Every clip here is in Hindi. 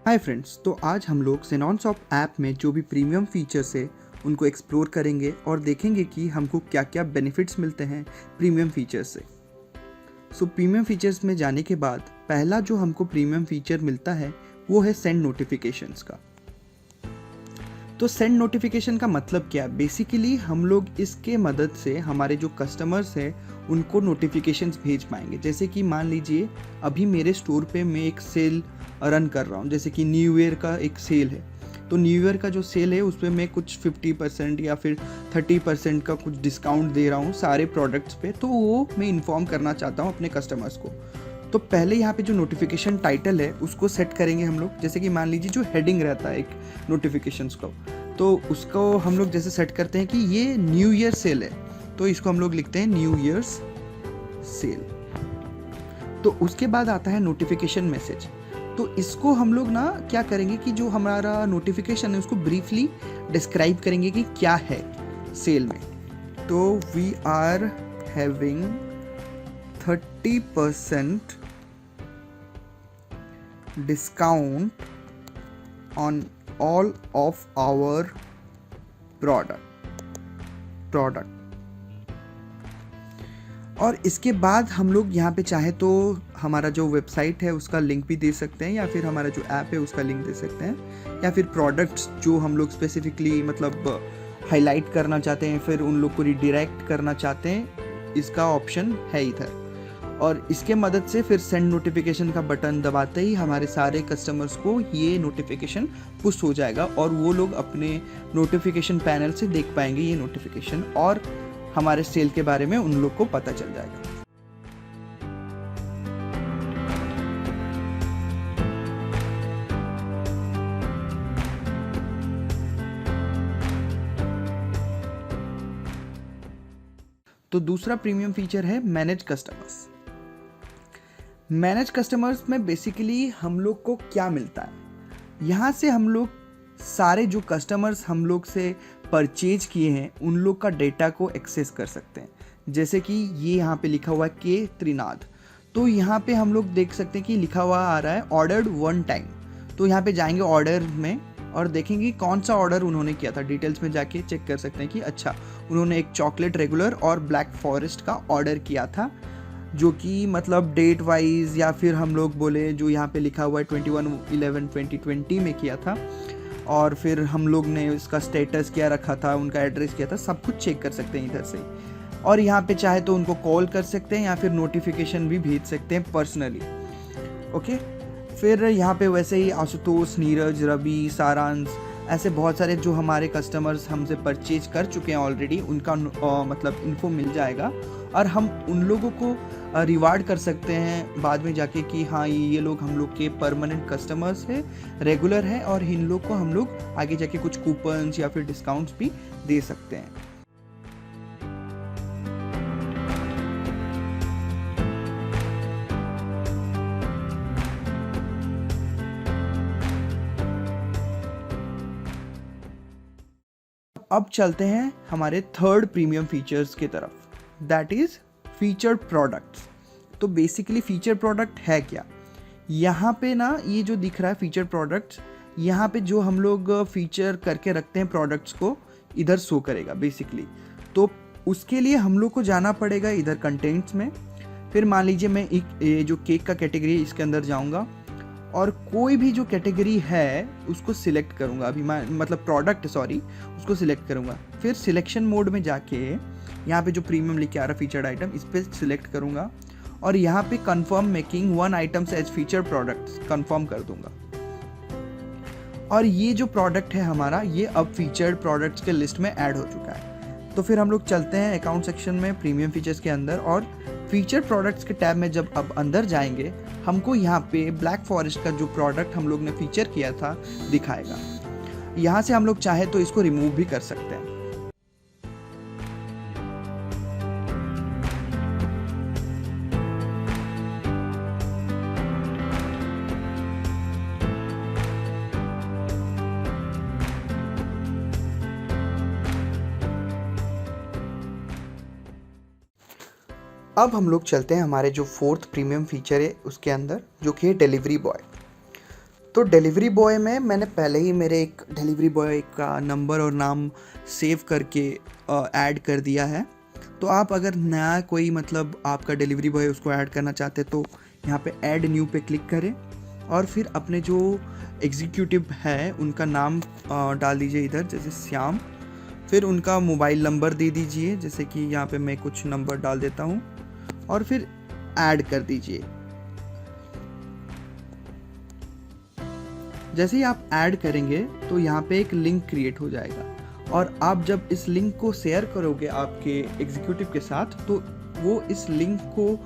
हाय फ्रेंड्स, तो आज हम लोग सेनॉनसॉफ्ट ऐप में जो भी प्रीमियम फीचर्स है उनको एक्सप्लोर करेंगे और देखेंगे कि हमको क्या क्या बेनिफिट्स मिलते हैं प्रीमियम फीचर्स से। प्रीमियम फीचर्स में जाने के बाद पहला जो हमको प्रीमियम फीचर मिलता है वो है सेंड नोटिफिकेशंस का। तो सेंड नोटिफिकेशन का मतलब क्या है? बेसिकली हम लोग इसके मदद से हमारे जो कस्टमर्स हैं उनको नोटिफिकेशंस भेज पाएंगे। जैसे कि मान लीजिए अभी मेरे स्टोर पे मैं एक सेल रन कर रहा हूँ, जैसे कि न्यू ईयर का एक सेल है। तो न्यू ईयर का जो सेल है उस पर मैं कुछ 50% या फिर 30% का कुछ डिस्काउंट दे रहा हूँ सारे प्रोडक्ट्स पे। तो वो मैं इन्फॉर्म करना चाहता हूँ अपने कस्टमर्स को। तो पहले यहाँ पे जो नोटिफिकेशन टाइटल है उसको सेट करेंगे हम लोग। जैसे कि मान लीजिए जो हेडिंग रहता है एक नोटिफिकेशंस को, तो उसको हम लोग जैसे सेट करते हैं कि ये न्यू ईयर सेल है, तो इसको हम लोग लिखते हैं न्यू ईयर्स सेल। तो उसके बाद आता है नोटिफिकेशन मैसेज। तो इसको हम लोग ना क्या करेंगे कि जो हमारा नोटिफिकेशन है उसको ब्रीफली डिस्क्राइब करेंगे कि क्या है सेल में। तो we are having 30% discount on all of our product. और इसके बाद हम लोग यहाँ पे चाहे तो हमारा जो वेबसाइट है उसका लिंक भी दे सकते हैं, या फिर हमारा जो ऐप है उसका लिंक दे सकते हैं, या फिर प्रोडक्ट्स जो हम लोग स्पेसिफिकली मतलब हाईलाइट करना चाहते हैं, फिर उन लोग को रिडायरेक्ट करना चाहते हैं, इसका ऑप्शन है इधर। और इसके मदद से फिर सेंड नोटिफिकेशन का बटन दबाते ही हमारे सारे कस्टमर्स को ये नोटिफिकेशन पुश हो जाएगा और वो लोग अपने नोटिफिकेशन पैनल से देख पाएंगे ये नोटिफिकेशन, और हमारे सेल के बारे में उन लोग को पता चल जाएगा। तो दूसरा प्रीमियम फीचर है मैनेज कस्टमर्स। मैनेज कस्टमर्स में बेसिकली हम लोग को क्या मिलता है, यहाँ से हम लोग सारे जो कस्टमर्स हम लोग से परचेज किए हैं उन लोग का डेटा को एक्सेस कर सकते हैं। जैसे कि ये यहाँ पे लिखा हुआ है के त्रिनाद, तो यहाँ पे हम लोग देख सकते हैं कि लिखा हुआ आ रहा है ऑर्डर्ड 1 टाइम। तो यहाँ पे जाएंगे ऑर्डर में और देखेंगे कौन सा ऑर्डर उन्होंने किया था। डिटेल्स में जाके चेक कर सकते हैं कि अच्छा उन्होंने एक चॉकलेट रेगुलर और ब्लैक फॉरेस्ट का ऑर्डर किया था, जो कि मतलब डेट वाइज या फिर हम लोग बोले जो यहाँ पे लिखा हुआ है 21/11/2020 में किया था। और फिर हम लोग ने इसका स्टेटस क्या रखा था, उनका एड्रेस क्या था, सब कुछ चेक कर सकते हैं इधर से। और यहाँ पे चाहे तो उनको कॉल कर सकते हैं या फिर नोटिफिकेशन भी भेज सकते हैं पर्सनली। ओके, फिर यहाँ पे वैसे ही आशुतोष, नीरज, रवि, सारांश, ऐसे बहुत सारे जो हमारे कस्टमर्स हमसे परचेज कर चुके हैं ऑलरेडी, उनका मतलब इन्फो मिल जाएगा और हम उन लोगों को रिवार्ड कर सकते हैं बाद में जाके कि हाँ ये लोग हम लोग के परमानेंट कस्टमर्स है, रेगुलर है, और इन लोग को हम लोग आगे जाके कुछ कूपन्स या फिर डिस्काउंट्स भी दे सकते हैं। अब चलते हैं हमारे थर्ड प्रीमियम फीचर्स की तरफ, दैट इज फीचर्ड प्रोडक्ट्स। तो बेसिकली फीचर प्रोडक्ट है क्या? यहाँ पे ना ये जो दिख रहा है फीचर प्रोडक्ट्स, यहाँ पे जो हम लोग फीचर करके रखते हैं प्रोडक्ट्स को इधर शो करेगा बेसिकली। तो उसके लिए हम लोग को जाना पड़ेगा इधर कंटेंट्स में। फिर मान लीजिए मैं एक ये जो केक का कैटेगरी है इसके अंदर जाऊँगा और कोई भी जो कैटेगरी है उसको सिलेक्ट करूँगा। अभी मैं मतलब प्रोडक्ट उसको सिलेक्ट करूँगा। फिर सिलेक्शन मोड में जाके यहाँ पे जो प्रीमियम लिख के आ रहा है फीचर्ड आइटम, इस पर सिलेक्ट करूँगा और यहाँ पे confirm making 1 items as feature products confirm कर दूंगा। और ये जो प्रोडक्ट है हमारा ये अब फीचर्ड प्रोडक्ट्स के लिस्ट में ऐड हो चुका है। तो फिर हम लोग चलते हैं अकाउंट सेक्शन में प्रीमियम फीचर्स के अंदर, और फीचर प्रोडक्ट्स के टैब में जब अब अंदर जाएंगे हमको यहाँ पे ब्लैक फॉरेस्ट का जो प्रोडक्ट हम लोग ने फीचर किया था दिखाएगा। यहाँ से हम लोग चाहे तो इसको रिमूव भी कर सकते हैं। अब हम लोग चलते हैं हमारे जो फोर्थ प्रीमियम फीचर है उसके अंदर, जो कि है डिलीवरी बॉय। तो डिलीवरी बॉय में मैंने पहले ही मेरे एक डिलीवरी बॉय का नंबर और नाम सेव करके ऐड कर दिया है। तो आप अगर नया कोई मतलब आपका डिलीवरी बॉय उसको ऐड करना चाहते तो यहाँ पे ऐड न्यू पे क्लिक करें और फिर अपने जो एग्जीक्यूटिव है उनका नाम डाल दीजिए इधर, जैसे श्याम। फिर उनका मोबाइल नंबर दे दीजिए, जैसे कि यहाँ पे मैं कुछ नंबर डाल देता हूँ और फिर ऐड कर दीजिए। जैसे ही आप ऐड करेंगे तो यहाँ पे एक लिंक क्रिएट हो जाएगा और आप जब इस लिंक को शेयर करोगे आपके एग्जीक्यूटिव के साथ तो वो इस लिंक को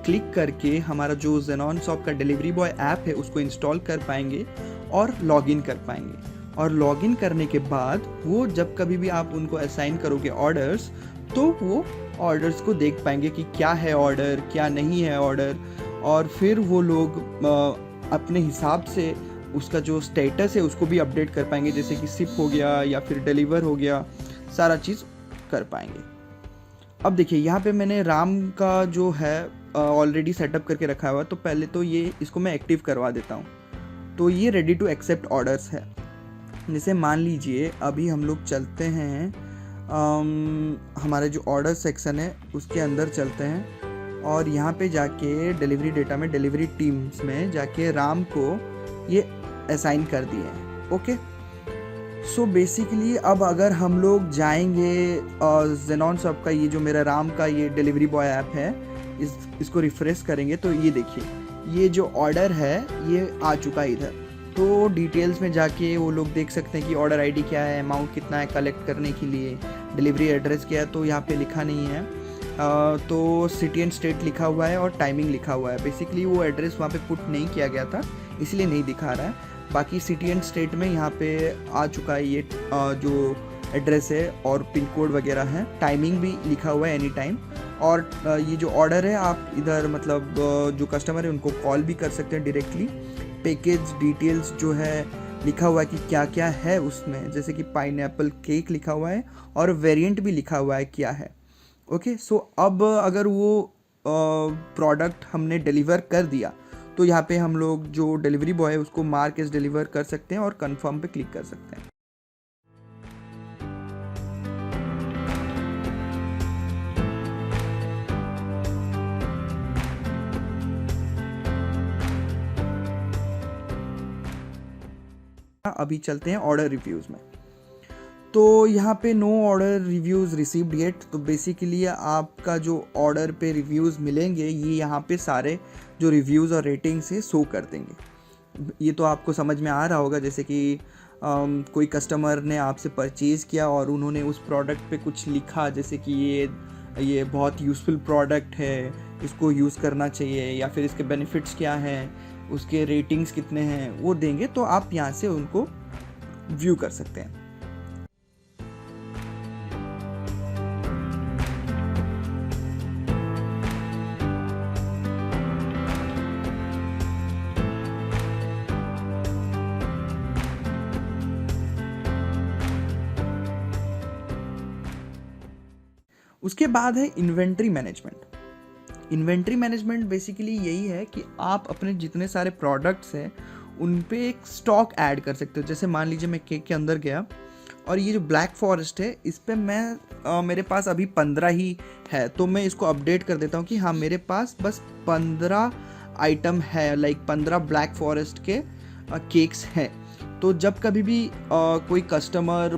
क्लिक करके हमारा जो ज़ेनॉन शॉप का डिलीवरी बॉय ऐप है उसको इंस्टॉल कर पाएंगे और लॉगिन कर पाएंगे। और लॉगिन करने के बाद वो जब कभी भी आप उनको असाइन करोगे ऑर्डर्स तो वो ऑर्डर्स को देख पाएंगे कि क्या है ऑर्डर, क्या नहीं है ऑर्डर, और फिर वो लोग अपने हिसाब से उसका जो स्टेटस है उसको भी अपडेट कर पाएंगे, जैसे कि शिप हो गया या फिर डिलीवर हो गया, सारा चीज़ कर पाएंगे। अब देखिए यहाँ पे मैंने राम का जो है ऑलरेडी सेटअप करके रखा हुआ है, तो पहले तो ये इसको मैं एक्टिव करवा देता हूँ। तो ये रेडी टू एक्सेप्ट ऑर्डर्स है। जैसे मान लीजिए अभी हम लोग चलते हैं हमारे जो ऑर्डर सेक्शन है उसके अंदर चलते हैं और यहाँ पे जाके डिलीवरी डेटा में डिलीवरी टीम्स में जाके राम को ये असाइन कर दिए हैं। ओके, सो बेसिकली अब अगर हम लोग जाएंगे ज़ेनॉन शॉप का ये जो मेरा राम का ये डिलीवरी बॉय ऐप है इसको रिफ्रेश करेंगे तो ये देखिए ये जो ऑर्डर है ये आ चुका है इधर। तो डिटेल्स में जाके वो लोग देख सकते हैं कि ऑर्डर आईडी क्या है, अमाउंट कितना है कलेक्ट करने के लिए, डिलीवरी एड्रेस क्या है, तो यहाँ पे लिखा नहीं है। तो सिटी एंड स्टेट लिखा हुआ है और टाइमिंग लिखा हुआ है। बेसिकली वो एड्रेस वहाँ पे पुट नहीं किया गया था इसलिए नहीं दिखा रहा है। बाकी सिटी एंड स्टेट में यहाँ पे आ चुका है ये जो एड्रेस है और पिन कोड वगैरह है, टाइमिंग भी लिखा हुआ है एनी टाइम। और ये जो ऑर्डर है आप इधर मतलब जो कस्टमर है उनको कॉल भी कर सकते हैं डायरेक्टली। पैकेज डिटेल्स जो है लिखा हुआ है कि क्या क्या है उसमें, जैसे कि पाइनएप्पल केक लिखा हुआ है और वेरिएंट भी लिखा हुआ है क्या है। ओके, सो अब अगर वो प्रोडक्ट हमने डिलीवर कर दिया तो यहाँ पे हम लोग जो डिलीवरी बॉय है उसको मार्क एज डिलीवर कर सकते हैं और कंफर्म पे क्लिक कर सकते हैं। अभी चलते हैं ऑर्डर रिव्यूज़ में। तो यहाँ पे no order reviews received yet, तो बेसिकली आपका जो ऑर्डर पे रिव्यूज़ मिलेंगे ये यहाँ पे सारे जो रिव्यूज़ और रेटिंग्स है शो कर देंगे। ये तो आपको समझ में आ रहा होगा, जैसे कि कोई कस्टमर ने आपसे परचेज़ किया और उन्होंने उस प्रोडक्ट पे कुछ लिखा, जैसे कि ये बहुत यूज़फुल प्रोडक्ट है, इसको यूज़ करना चाहिए, या फिर इसके बेनिफिट्स क्या हैं, उसके रेटिंग्स कितने हैं, वो देंगे तो आप यहाँ से उनको व्यू कर सकते हैं। उसके बाद है inventory management. Inventory management basically यही है कि आप अपने जितने सारे प्रोडक्ट्स हैं उन पे एक स्टॉक ऐड कर सकते हो। जैसे मान लीजिए मैं केक के अंदर गया और ये जो ब्लैक फॉरेस्ट है इस पे मैं मेरे पास अभी 15 ही है, तो मैं इसको अपडेट कर देता हूँ कि हाँ मेरे पास बस 15 आइटम है, लाइक 15 ब्लैक फॉरेस्ट के केक्स हैं। तो जब कभी भी कोई कस्टमर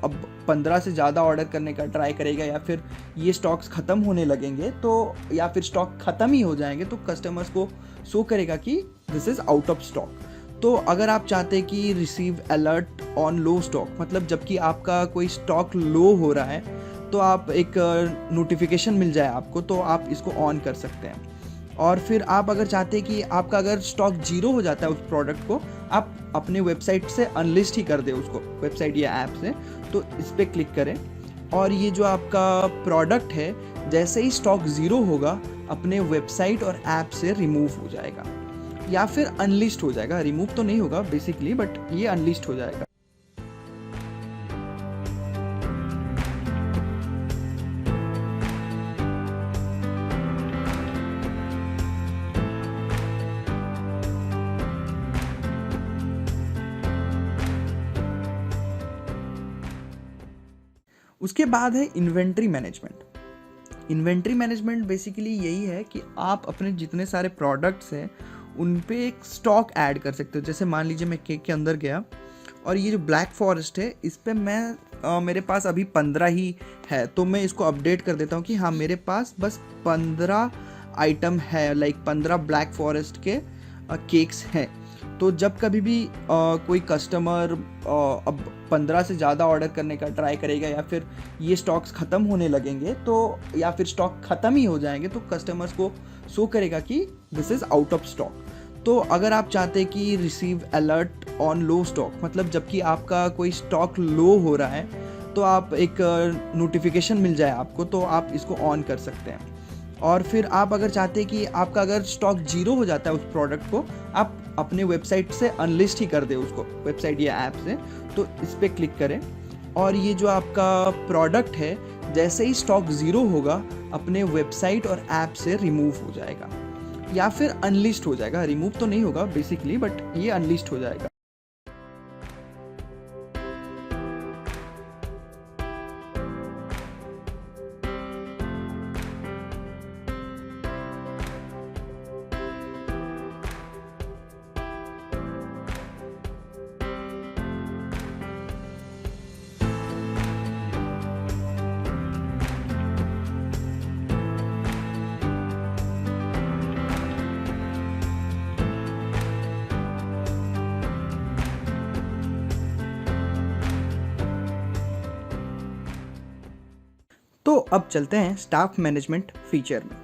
अब 15 से ज़्यादा ऑर्डर करने का ट्राई करेगा या फिर ये स्टॉक्स ख़त्म होने लगेंगे तो या फिर स्टॉक ख़त्म ही हो जाएंगे तो कस्टमर्स को शो करेगा कि this is out of stock. तो अगर आप चाहते हैं कि receive alert on low stock, मतलब जबकि आपका कोई स्टॉक लो हो रहा है तो आप एक नोटिफिकेशन मिल जाए आपको, तो आप इसको ऑन कर सकते हैं। और फिर आप अगर चाहते हैं कि आपका अगर स्टॉक जीरो हो जाता है उस प्रोडक्ट को, आप अपने वेबसाइट से अनलिस्ट ही कर दें उसको, वेबसाइट या ऐप से, तो इस पर क्लिक करें और ये जो आपका प्रोडक्ट है जैसे ही स्टॉक ज़ीरो होगा अपने वेबसाइट और ऐप से रिमूव हो जाएगा या फिर अनलिस्ट हो जाएगा। रिमूव तो नहीं होगा बेसिकली, बट ये अनलिस्ट हो जाएगा। उसके बाद है inventory management. Inventory management basically यही है कि आप अपने जितने सारे प्रोडक्ट्स हैं उन पे एक स्टॉक ऐड कर सकते हो। जैसे मान लीजिए मैं केक के अंदर गया और ये जो ब्लैक फॉरेस्ट है इस पे मैं मेरे पास अभी 15 ही है, तो मैं इसको अपडेट कर देता हूँ कि हाँ मेरे पास बस 15 आइटम है, लाइक 15 ब्लैक फॉरेस्ट के केक्स हैं। तो जब कभी भी कोई कस्टमर अब 15 से ज़्यादा ऑर्डर करने का ट्राई करेगा या फिर ये स्टॉक्स ख़त्म होने लगेंगे तो या फिर स्टॉक ख़त्म ही हो जाएंगे तो कस्टमर्स को शो करेगा कि this is out of stock. तो अगर आप चाहते हैं कि receive alert on low stock, मतलब जबकि आपका कोई स्टॉक लो हो रहा है तो आप एक नोटिफिकेशन मिल जाए आपको, तो आप इसको ऑन कर सकते हैं। और फिर आप अगर चाहते हैं कि आपका अगर स्टॉक जीरो हो जाता है उस प्रोडक्ट को, आप अपने वेबसाइट से अनलिस्ट ही कर दें उसको, वेबसाइट या ऐप से, तो इस पर क्लिक करें और ये जो आपका प्रोडक्ट है जैसे ही स्टॉक ज़ीरो होगा अपने वेबसाइट और ऐप से रिमूव हो जाएगा या फिर अनलिस्ट हो जाएगा। रिमूव तो नहीं होगा बेसिकली, बट ये अनलिस्ट हो जाएगा। तो अब चलते हैं स्टाफ मैनेजमेंट फीचर में।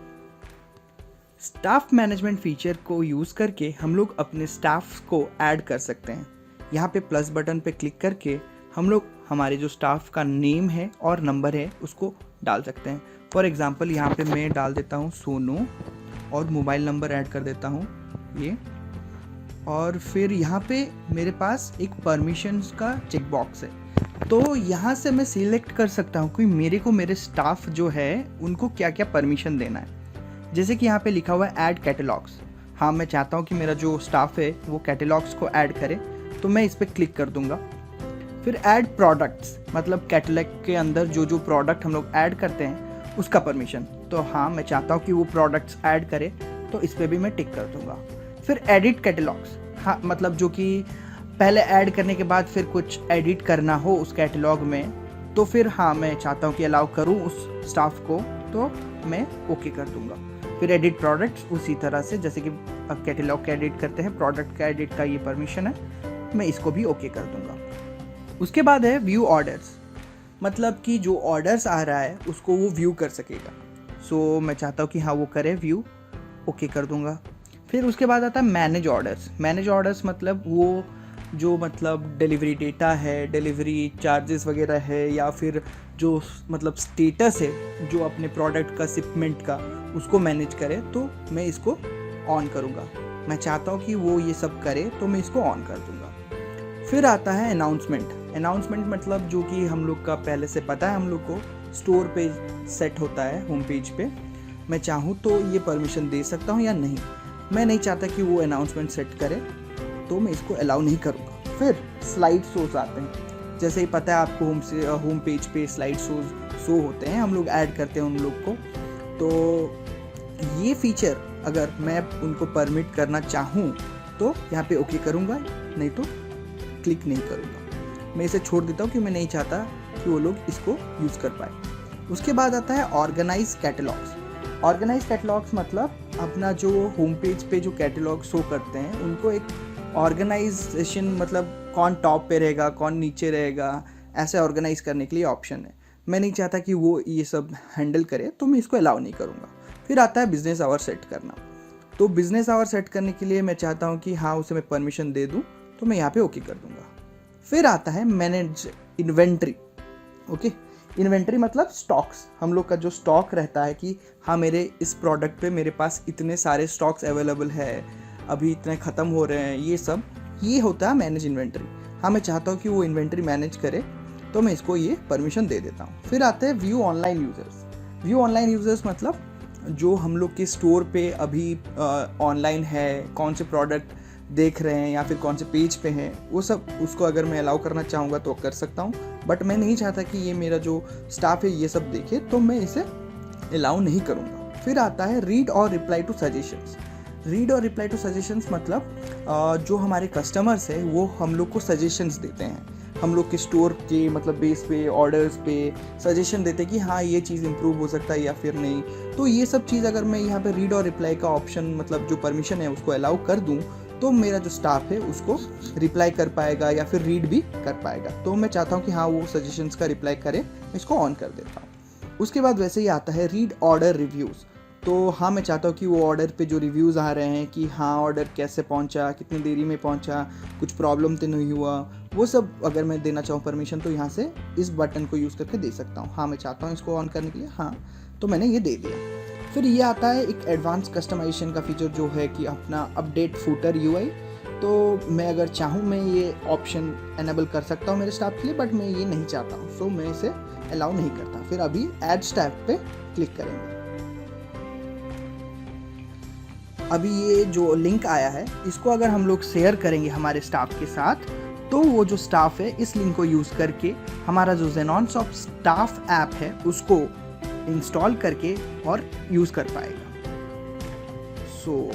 स्टाफ मैनेजमेंट फीचर को यूज़ करके हम लोग अपने स्टाफ को ऐड कर सकते हैं। यहाँ पे प्लस बटन पे क्लिक करके हम लोग हमारे जो स्टाफ का नेम है और नंबर है उसको डाल सकते हैं। फॉर एग्ज़ाम्पल यहाँ पे मैं डाल देता हूँ सोनू और मोबाइल नंबर ऐड कर देता हूँ ये, और फिर यहाँ पे मेरे पास एक परमिशंस का चेक बॉक्स है। तो यहाँ से मैं सिलेक्ट कर सकता हूँ कि मेरे को मेरे स्टाफ जो है उनको क्या क्या परमिशन देना है। जैसे कि यहाँ पे लिखा हुआ है ऐड कैटलॉग्स। हाँ, मैं चाहता हूँ कि मेरा जो स्टाफ है वो कैटलॉग्स को ऐड करे, तो मैं इस पर क्लिक कर दूंगा। फिर ऐड प्रोडक्ट्स, मतलब कैटलॉग के अंदर जो जो प्रोडक्ट हम लोग ऐड करते हैं उसका परमिशन। तो हाँ, मैं चाहता हूँ कि वो प्रोडक्ट्स ऐड करे, तो इस पर भी मैं टिक कर दूंगा। फिर एडिट कैटलॉग्स, हाँ मतलब जो कि पहले ऐड करने के बाद फिर कुछ एडिट करना हो उस कैटलॉग में, तो फिर हाँ मैं चाहता हूँ कि अलाउ करूँ उस स्टाफ को, तो मैं ओके कर दूंगा। फिर एडिट प्रोडक्ट्स उसी तरह से, जैसे कि अब कैटलॉग का एडिट करते हैं, प्रोडक्ट का एडिट का ये परमिशन है, मैं इसको भी ओके कर दूंगा। उसके बाद है व्यू ऑर्डर्स, मतलब कि जो ऑर्डर्स आ रहा है उसको वो व्यू कर सकेगा। सो मैं चाहता हूँ कि हाँ वो करे व्यू, ओके कर दूंगा। फिर उसके बाद आता है मैनेज ऑर्डर्स। मैनेज ऑर्डर्स मतलब वो जो मतलब डिलीवरी डेटा है, डिलीवरी चार्जेस वगैरह है, या फिर जो मतलब स्टेटस है जो अपने प्रोडक्ट का शिपमेंट का, उसको मैनेज करे, तो मैं इसको ऑन करूँगा। मैं चाहता हूँ कि वो ये सब करे, तो मैं इसको ऑन कर दूँगा। फिर आता है अनाउंसमेंट। अनाउंसमेंट मतलब जो कि हम लोग का पहले से पता है, हम लोग को स्टोर पे सेट होता है होम पेज पे। मैं चाहूँ तो ये परमिशन दे सकता हूँ या नहीं। मैं नहीं चाहता कि वो अनाउंसमेंट सेट करे, तो मैं इसको अलाउ नहीं करूँगा। फिर स्लाइड शोज आते हैं। जैसे ही पता है आपको होम पेज पे स्लाइड शो होते हैं, हम लोग ऐड करते हैं उन लोग को। तो ये फीचर अगर मैं उनको परमिट करना चाहूँ तो यहाँ पे ओके करूँगा, नहीं तो क्लिक नहीं करूँगा। मैं इसे छोड़ देता हूँ कि मैं नहीं चाहता कि वो लोग इसको यूज़ कर पाए। उसके बाद आता है ऑर्गेनाइज कैटलॉग्स। ऑर्गेनाइज कैटलॉग्स मतलब अपना जो होम पेज पे जो कैटलॉग शो करते हैं उनको एक ऑर्गेनाइजेशन, मतलब कौन टॉप पे रहेगा कौन नीचे रहेगा, ऐसे ऑर्गेनाइज करने के लिए ऑप्शन है। मैं नहीं चाहता कि वो ये सब हैंडल करे, तो मैं इसको अलाउ नहीं करूँगा। फिर आता है बिजनेस आवर सेट करना। तो बिजनेस आवर सेट करने के लिए मैं चाहता हूँ कि हाँ उसे मैं परमिशन दे दूँ, तो मैं यहाँ पे ओके कर दूँगा। फिर आता है मैनेज इन्वेंट्री। ओके, इन्वेंट्री मतलब स्टॉक्स। हम लोग का जो स्टॉक रहता है कि हाँ मेरे इस प्रोडक्ट पे मेरे पास इतने सारे स्टॉक्स अवेलेबल है, अभी इतने ख़त्म हो रहे हैं, ये सब ये होता है मैनेज इन्वेंट्री। हाँ मैं चाहता हूँ कि वो इन्वेंट्री मैनेज करे, तो मैं इसको ये परमिशन दे देता हूँ। फिर आते हैं view online users. View online users मतलब जो हम लोग के स्टोर पे अभी ऑनलाइन है, कौन से प्रोडक्ट देख रहे हैं या फिर कौन से पेज पे हैं, वो सब उसको अगर मैं अलाउ करना चाहूँगा तो कर सकता हूँ, बट मैं नहीं चाहता कि ये मेरा जो स्टाफ है ये सब देखे, तो मैं इसे अलाउ नहीं करूँगा। फिर आता है रीड और रिप्लाई टू सजेशंस। रीड और रिप्लाई टू सजेशंस मतलब जो हमारे कस्टमर्स है वो हम लोग को सजेशंस देते हैं, हम लोग के स्टोर के मतलब बेस पे, ऑर्डर्स पे सजेशन देते हैं कि हाँ ये चीज़ इम्प्रूव हो सकता है या फिर नहीं। तो ये सब चीज़ अगर मैं यहाँ पे रीड और रिप्लाई का ऑप्शन मतलब जो परमिशन है उसको अलाउ कर दूँ, तो मेरा जो स्टाफ है उसको रिप्लाई कर पाएगा या फिर रीड भी कर पाएगा। तो मैं चाहता हूँ कि हाँ वो सजेशंस का रिप्लाई करे, मैं इसको ऑन कर देता हूँ। उसके बाद वैसे ही आता है रीड ऑर्डर रिव्यूज़। तो हाँ मैं चाहता हूँ कि वो ऑर्डर पे जो रिव्यूज़ आ रहे हैं कि हाँ ऑर्डर कैसे पहुँचा, कितनी देरी में पहुँचा, कुछ प्रॉब्लम तो नहीं हुआ, वो सब अगर मैं देना चाहूँ परमिशन तो यहाँ से इस बटन को यूज़ करके दे सकता हूँ। हाँ मैं चाहता हूँ इसको ऑन करने के लिए, हाँ तो मैंने ये दे दिया। फिर ये आता है एक एडवांस कस्टमाइजेशन का फीचर जो है कि अपना अपडेट फूटर यूआई। तो मैं अगर चाहूँ मैं ये ऑप्शन एनेबल कर सकता हूँ मेरे स्टाफ के लिए, बट मैं ये नहीं चाहता हूँ, सो मैं इसे अलाउ नहीं करता। फिर अभी ऐड स्टाफ पे क्लिक करेंगे। अभी ये जो लिंक आया है इसको अगर हम लोग शेयर करेंगे हमारे स्टाफ के साथ, तो वो जो स्टाफ है इस लिंक को यूज़ करके हमारा जो ज़ेनॉनसॉफ्ट स्टाफ ऐप है उसको इंस्टॉल करके और यूज़ कर पाएगा। सो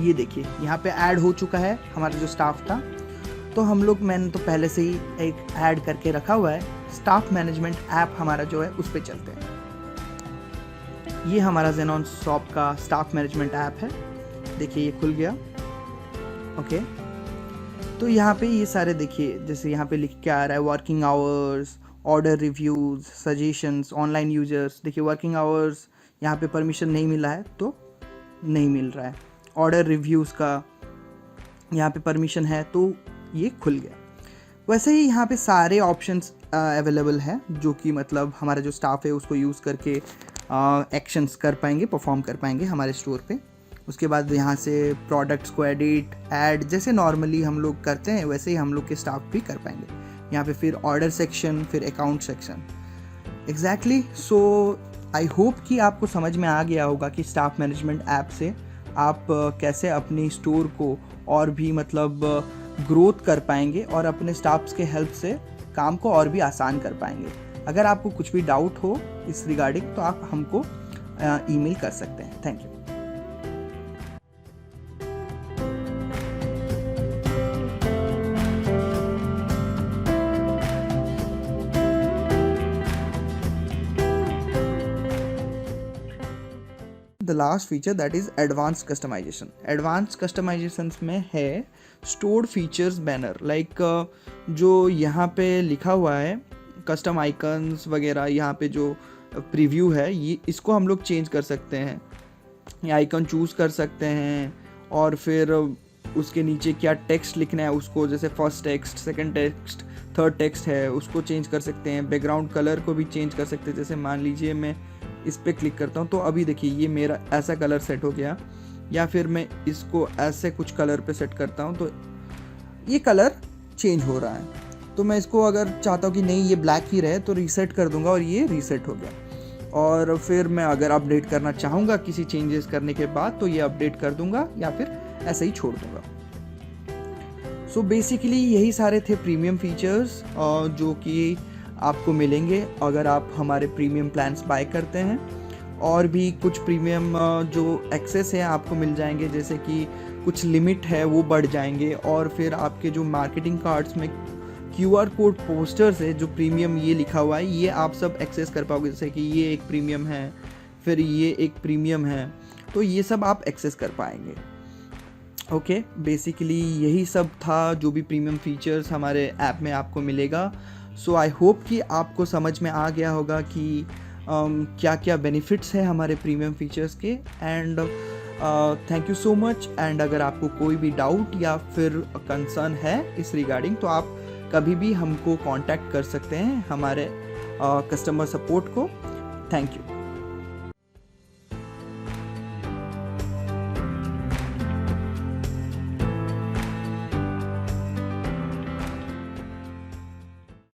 ये देखिए यहाँ पे ऐड हो चुका है हमारा जो स्टाफ था। तो हम लोग, मैंने तो पहले से ही एक ऐड करके रखा हुआ है, स्टाफ मैनेजमेंट ऐप हमारा जो है उस पर चलते हैं। ये हमारा ज़ेनॉनसॉफ्ट का स्टाफ मैनेजमेंट ऐप है, देखिए ये खुल गया। ओके, तो यहाँ पे ये सारे देखिए, जैसे यहाँ पे लिख के आ रहा है working hours, order reviews, suggestions, online users. देखिए वर्किंग आवर्स यहाँ पे परमिशन नहीं मिला है तो नहीं मिल रहा है, ऑर्डर रिव्यूज़ का यहाँ पे परमिशन है तो ये खुल गया। वैसे ही यहाँ पे सारे ऑप्शंस अवेलेबल हैं जो कि मतलब हमारा जो स्टाफ है उसको यूज़ करके एक्शंस कर पाएंगे, परफॉर्म कर पाएंगे हमारे स्टोर पे। उसके बाद यहाँ से प्रोडक्ट्स को एडिट, ऐड जैसे नॉर्मली हम लोग करते हैं वैसे ही हम लोग के स्टाफ भी कर पाएंगे। यहाँ पे फिर ऑर्डर सेक्शन, फिर account section. Exactly, so I hope कि आपको समझ में आ गया होगा कि स्टाफ मैनेजमेंट ऐप से आप कैसे अपनी स्टोर को और भी मतलब ग्रोथ कर पाएंगे और अपने स्टाफ्स के हेल्प से काम को और भी आसान कर पाएंगे। अगर आपको कुछ भी डाउट हो इस रिगार्डिंग तो आप हमको ईमेल कर सकते हैं। Thank you. The last feature that is advance customization. Advance customizations में है स्टोर्ड फीचर्स बैनर, लाइक जो यहाँ पे लिखा हुआ है कस्टम आइकन्स वगैरह, यहाँ पे जो प्रीव्यू है ये इसको हम लोग चेंज कर सकते हैं, ये आइकन चूज़ कर सकते हैं और फिर उसके नीचे क्या टेक्स्ट लिखना है उसको, जैसे first text, second text, third text है उसको चेंज कर सकते हैं। बैकग्राउंड कलर को भी चेंज कर सकते हैं, जैसे मान लीजिए मैं इस पर क्लिक करता हूँ तो अभी देखिए ये मेरा ऐसा कलर सेट हो गया, या फिर मैं इसको ऐसे कुछ कलर पे सेट करता हूँ तो ये कलर चेंज हो रहा है। तो मैं इसको अगर चाहता हूँ कि नहीं ये ब्लैक ही रहे तो रीसेट कर दूंगा और ये रीसेट हो गया। और फिर मैं अगर अपडेट करना चाहूँगा किसी चेंजेस करने के बाद तो ये अपडेट कर दूंगा या फिर ऐसे ही छोड़ दूंगा। सो बेसिकली यही सारे थे प्रीमियम फीचर्स जो कि आपको मिलेंगे अगर आप हमारे प्रीमियम प्लान्स बाय करते हैं। और भी कुछ प्रीमियम जो एक्सेस है आपको मिल जाएंगे, जैसे कि कुछ लिमिट है वो बढ़ जाएंगे, और फिर आपके जो मार्केटिंग कार्ड्स में QR कोड पोस्टर्स है जो प्रीमियम ये लिखा हुआ है ये आप सब एक्सेस कर पाओगे, जैसे कि ये एक प्रीमियम है, फिर ये एक प्रीमियम है, तो ये सब आप एक्सेस कर पाएंगे। ओके, बेसिकली यही सब था जो भी प्रीमियम फीचर्स हमारे ऐप में आपको मिलेगा। सो आई होप कि आपको समझ में आ गया होगा कि क्या क्या बेनिफिट्स हैं हमारे प्रीमियम फीचर्स के। And thank you so much. And अगर आपको कोई भी डाउट या फिर कंसर्न है इस रिगार्डिंग तो आप कभी भी हमको कांटेक्ट कर सकते हैं हमारे कस्टमर सपोर्ट को। Thank you.